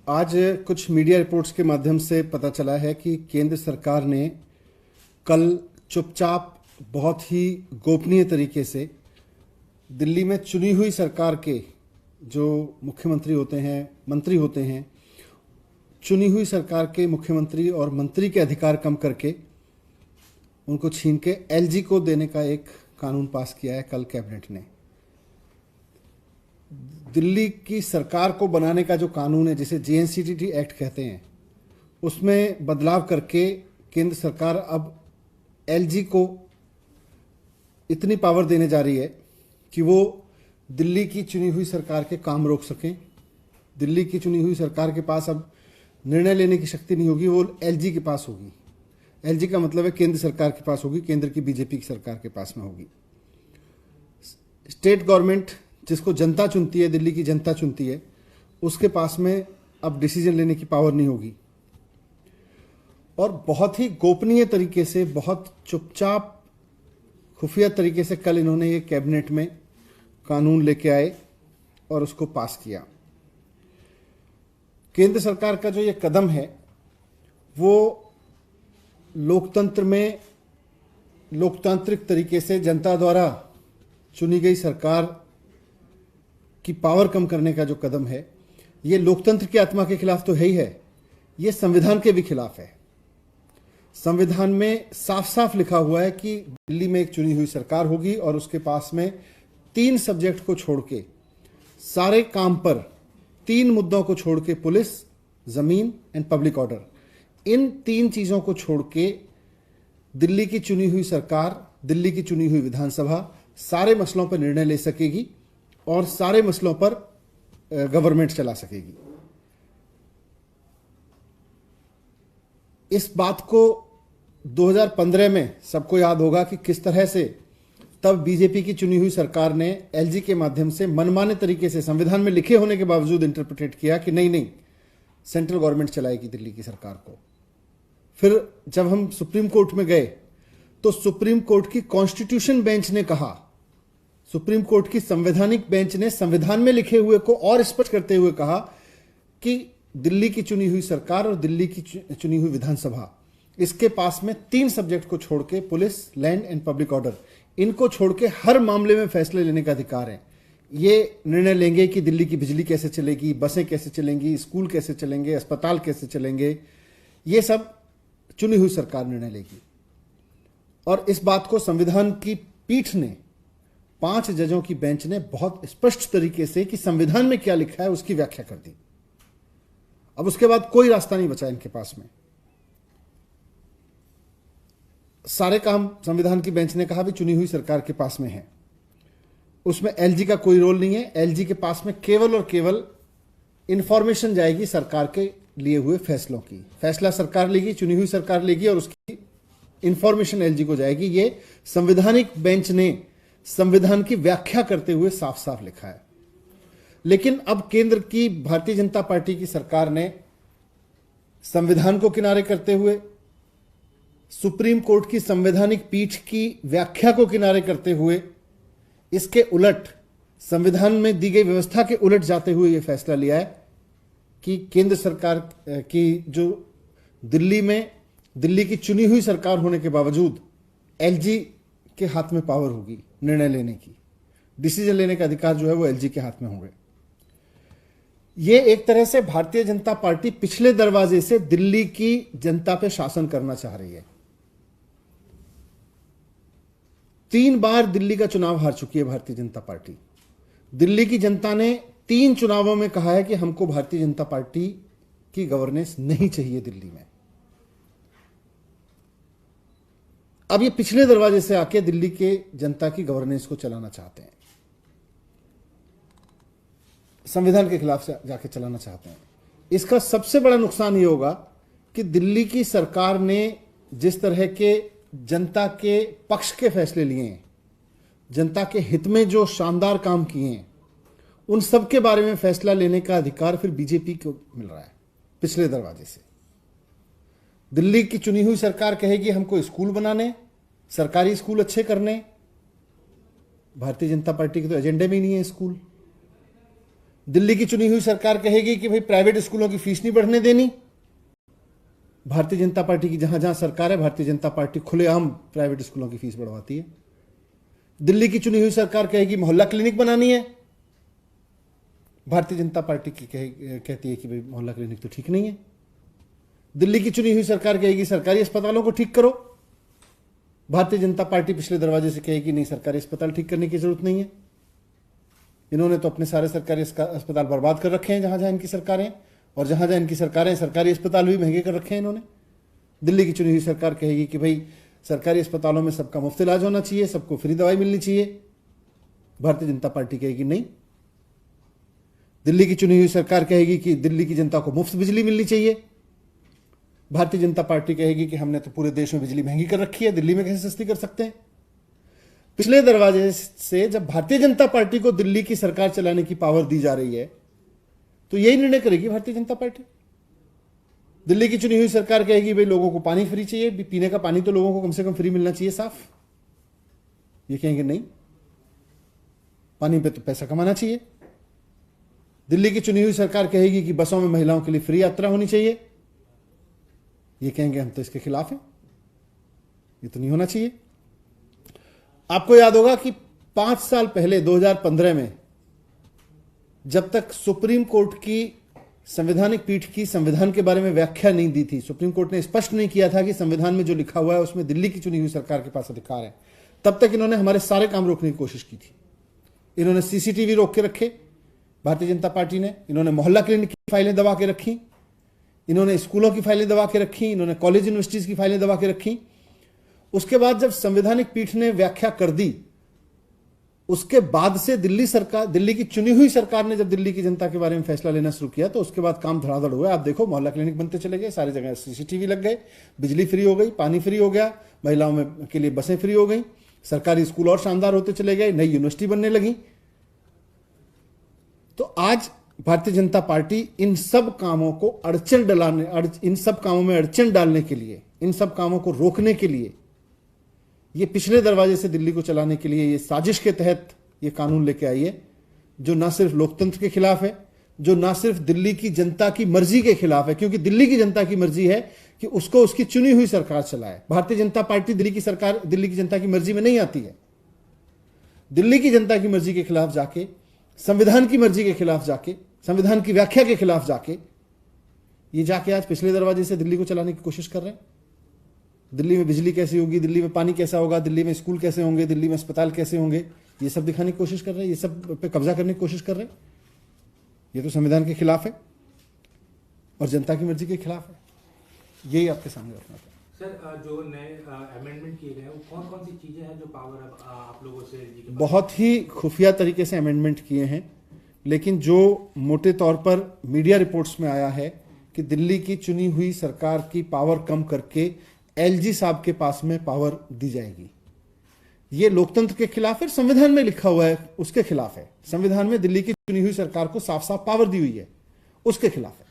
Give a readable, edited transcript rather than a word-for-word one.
आज कुछ media reports के माध्यम से पता चला है कि केंद्र सरकार ने कल चुपचाप बहुत ही गोपनीय तरीके से दिल्ली में चुनी हुई सरकार के जो मुख्यमंत्री होते हैं, मंत्री होते हैं, चुनी हुई सरकार के मुख्यमंत्री और मंत्री के अधिकार कम करके उनको छीन के एलजी को देने का एक कानून पास किया है कल कैबिनेट ने। दिल्ली की सरकार को बनाने का जो कानून है, जिसे जेएनसीटी एक्ट कहते हैं, उसमें बदलाव करके केंद्र सरकार अब एलजी को इतनी पावर देने जा रही है कि वो दिल्ली की चुनी हुई सरकार के काम रोक सकें। दिल्ली की चुनी हुई सरकार के पास अब निर्णय लेने की शक्ति नहीं होगी, वो एलजी के पास होगी। एलजी का मतलब है केंद्र सरकार के पास होगी, केंद्र की बीजेपी की सरकार के पास में होगी। स्टेट गवर्नमेंट जिसको जनता चुनती है, दिल्ली की जनता चुनती है, उसके पास में अब डिसीजन लेने की पावर नहीं होगी। और बहुत ही गोपनीय तरीके से, बहुत चुपचाप खुफिया तरीके से कल इन्होंने ये कैबिनेट में कानून लेके आए और उसको पास किया। केंद्र सरकार का जो ये कदम है वो लोकतंत्र में लोकतांत्रिक तरीके से जनता द्वारा चुनी गई सरकार की पावर कम करने का जो कदम है, ये लोकतंत्र की आत्मा के खिलाफ तो है ही है, ये संविधान के भी खिलाफ है। संविधान में साफ साफ लिखा हुआ है कि दिल्ली में एक चुनी हुई सरकार होगी और उसके पास में 3 सब्जेक्ट को छोड़ के सारे काम पर, 3 मुद्दों को छोड़ के, पुलिस, जमीन एंड पब्लिक ऑर्डर, इन 3 चीजों को छोड़ के दिल्ली की चुनी हुई सरकार, दिल्ली की चुनी हुई विधानसभा सारे मसलों पर निर्णय ले सकेगी और सारे मसलों पर गवर्नमेंट चला सकेगी। इस बात को 2015 में सबको याद होगा कि किस तरह से तब बीजेपी की चुनी हुई सरकार ने एलजी के माध्यम से मनमाने तरीके से, संविधान में लिखे होने के बावजूद, इंटरप्रिटेट किया कि नहीं, सेंट्रल गवर्नमेंट चलाएगी दिल्ली की सरकार को। फिर जब हम सुप्रीम कोर्ट में गए तो सुप्रीम कोर्ट की कॉन्स्टिट्यूशन बेंच ने कहा, सुप्रीम कोर्ट की संवैधानिक बेंच ने संविधान में लिखे हुए को और स्पष्ट करते हुए कहा कि दिल्ली की चुनी हुई सरकार और दिल्ली की चुनी हुई विधानसभा, इसके पास में 3 सब्जेक्ट को छोड़ के, police, land and public order, इनको छोड़ के हर मामले में फैसले लेने का अधिकार है। ये निर्णय लेंगे कि दिल्ली की बिजली कैसे चलेगी, बसें कैसे चलेंगी, स्कूल कैसे चलेंगे, अस्पताल कैसे चलेंगे, ये सब चुनी हुई सरकार निर्णय लेगी। और इस बात को संविधान की पीठ ने, 5 जजों की बेंच ने बहुत स्पष्ट तरीके से कि संविधान में क्या लिखा है उसकी व्याख्या कर दी। अब उसके बाद कोई रास्ता नहीं बचा इनके पास में। सारे काम संविधान की बेंच ने कहा भी चुनी हुई सरकार के पास में है, उसमें एलजी का कोई रोल नहीं है। एलजी के पास में केवल और केवल इंफॉर्मेशन जाएगी सरकार के लिए हुए फैसलों की। फैसला सरकार लेगी, चुनी हुई सरकार लेगी और उसकी इंफॉर्मेशन एलजी को जाएगी। ये संवैधानिक बेंच ने संविधान की व्याख्या करते हुए साफ साफ लिखा है। लेकिन अब केंद्र की भारतीय जनता पार्टी की सरकार ने संविधान को किनारे करते हुए, सुप्रीम कोर्ट की संवैधानिक पीठ की व्याख्या को किनारे करते हुए, इसके उलट, संविधान में दी गई व्यवस्था के उलट जाते हुए यह फैसला लिया है कि केंद्र सरकार की जो दिल्ली की चुनी हुई सरकार होने के बावजूद एलजी के हाथ में पावर होगी निर्णय लेने की। डिसीजन लेने का अधिकार जो है वो एलजी के हाथ में होंगे। ये एक तरह से भारतीय जनता पार्टी पिछले दरवाजे से दिल्ली की जनता पे शासन करना चाह रही है। 3 बार दिल्ली का चुनाव हार चुकी है भारतीय जनता पार्टी। दिल्ली की जनता ने 3 चुनावों में कहा है कि हमको भारतीय जनता पार्टी की गवर्नेंस नहीं चाहिए दिल्ली में। अब ये पिछले दरवाजे से आके दिल्ली के जनता की गवर्नेंस को चलाना चाहते हैं, संविधान के खिलाफ से जाके चलाना चाहते हैं। इसका सबसे बड़ा नुकसान ये होगा कि दिल्ली की सरकार ने जिस तरह के जनता के पक्ष के फैसले लिए हैं, जनता के हित में जो शानदार काम किए हैं, उन सब के बारे में फैसला लेने का अधिकार फिर बीजेपी को मिल रहा है पिछले दरवाजे से। दिल्ली की चुनी हुई सरकार कहेगी हमको स्कूल बनाने, सरकारी स्कूल अच्छे करने, भारतीय जनता पार्टी के तो एजेंडे में ही नहीं है स्कूल। दिल्ली की चुनी हुई सरकार कहेगी कि भाई प्राइवेट स्कूलों की फीस नहीं बढ़ने देनी। भारतीय जनता पार्टी की जहां जहां सरकार है, भारतीय जनता पार्टी खुलेआम प्राइवेट स्कूलों की फीस बढ़वाती है। दिल्ली की चुनी हुई सरकार कहेगी मोहल्ला क्लिनिक बनानी है, भारतीय जनता पार्टी की कहती है कि भाई मोहल्ला क्लिनिक तो ठीक नहीं है। दिल्ली की चुनी हुई सरकार कहेगी सरकारी अस्पतालों को ठीक करो, भारतीय जनता पार्टी पिछले दरवाजे से कहेगी नहीं, सरकारी अस्पताल ठीक करने की जरूरत नहीं है। इन्होंने तो अपने सारे सरकारी अस्पताल बर्बाद कर रखे हैं जहां जहां इनकी सरकारें, और जहां जहां इनकी सरकारें सरकारी अस्पताल भी महंगे कर रखे हैं इन्होंने। दिल्ली की चुनी हुई सरकार कहेगी कि भाई सरकारी अस्पतालों में सबका मुफ्त इलाज होना चाहिए, सबको फ्री दवाई मिलनी चाहिए, भारतीय जनता पार्टी कहेगी नहीं। दिल्ली की चुनी हुई सरकार कहेगी कि दिल्ली की जनता को मुफ्त बिजली मिलनी चाहिए, भारतीय जनता पार्टी कहेगी कि हमने तो पूरे देश में बिजली महंगी कर रखी है, दिल्ली में कैसे सस्ती कर सकते हैं। पिछले दरवाजे से जब भारतीय जनता पार्टी को दिल्ली की सरकार चलाने की पावर दी जा रही है तो यही निर्णय करेगी भारतीय जनता पार्टी। दिल्ली की चुनी हुई सरकार कहेगी भाई लोगों को पानी फ्री चाहिए, पीने का पानी तो लोगों को कम से कम फ्री मिलना चाहिए, साफ। ये कहेंगे नहीं, पानी पे तो पैसा कमाना चाहिए। दिल्ली की चुनी हुई सरकार कहेगी कि बसों में महिलाओं के लिए फ्री यात्रा होनी चाहिए, ये कहेंगे हम तो इसके खिलाफ हैं, ये तो नहीं होना चाहिए। आपको याद होगा कि 5 साल पहले 2015 में जब तक सुप्रीम कोर्ट की संवैधानिक पीठ की संविधान के बारे में व्याख्या नहीं दी थी, सुप्रीम कोर्ट ने स्पष्ट नहीं किया था कि संविधान में जो लिखा हुआ है उसमें दिल्ली की चुनी हुई सरकार के पास अधिकार है, तब तक इन्होंने हमारे सारे काम रोकने की कोशिश की थी। इन्होंने सीसीटीवी रोक के रखे भारतीय जनता पार्टी ने, इन्होंने मोहल्ला क्लिनिक की फाइलें दबा के रखी, इन्होंने स्कूलों की फाइलें दबा के रखी, इन्होंने कॉलेज यूनिवर्सिटीज की फाइलें दबा के रखी। उसके बाद जब संवैधानिक पीठ ने व्याख्या कर दी, उसके बाद से दिल्ली की चुनी हुई सरकार ने जब दिल्ली की जनता के बारे में फैसला लेना शुरू किया तो उसके बाद काम धड़ाधड़ हुआ। आप देखो मोहल्ला क्लिनिक बनते चले गए, सारी जगह सीसीटीवी लग गए, बिजली फ्री हो गई, पानी फ्री हो गया, महिलाओं में के लिए बसें फ्री हो गई, सरकारी स्कूल और शानदार होते चले गए, नई यूनिवर्सिटी बनने लगी। तो आज भारतीय जनता पार्टी इन सब कामों को इन सब कामों में अड़चन डालने के लिए, इन सब कामों को रोकने के लिए, ये पिछले दरवाजे से दिल्ली को चलाने के लिए ये साजिश के तहत ये कानून लेके आई है, जो ना सिर्फ लोकतंत्र के खिलाफ है, जो ना सिर्फ दिल्ली की जनता की मर्जी के खिलाफ है, क्योंकि दिल्ली की जनता की मर्जी है कि उसको उसकी चुनी हुई सरकार चलाए। भारतीय जनता पार्टी दिल्ली की जनता की मर्जी में नहीं आती है। दिल्ली की जनता की मर्जी के खिलाफ जाके, संविधान की मर्जी के खिलाफ जाके, संविधान की व्याख्या के खिलाफ जाके ये जाके आज पिछले दरवाजे से दिल्ली को चलाने की कोशिश कर रहे हैं। दिल्ली में बिजली कैसी होगी, दिल्ली में पानी कैसा होगा, दिल्ली में स्कूल कैसे होंगे, दिल्ली में अस्पताल कैसे होंगे, ये सब दिखाने की कोशिश कर रहे हैं, ये सब पे कब्जा करने की कोशिश कर रहे हैं। ये तो संविधान के खिलाफ है और जनता की मर्जी के खिलाफ है। यही आपके सामने रखना था। सर, जो नए अमेंडमेंट किए गए हैं वो कौन कौन सी चीजें हैं जो पावर अब आप लोगों से बहुत ही खुफिया तरीके से अमेंडमेंट किए हैं, लेकिन जो मोटे तौर पर मीडिया रिपोर्ट्स में आया है कि दिल्ली की चुनी हुई सरकार की पावर कम करके एलजी साहब के पास में पावर दी जाएगी, ये लोकतंत्र के खिलाफ है। संविधान में लिखा हुआ है उसके खिलाफ है। संविधान में दिल्ली की चुनी हुई सरकार को साफ साफ पावर दी हुई है, उसके खिलाफ है।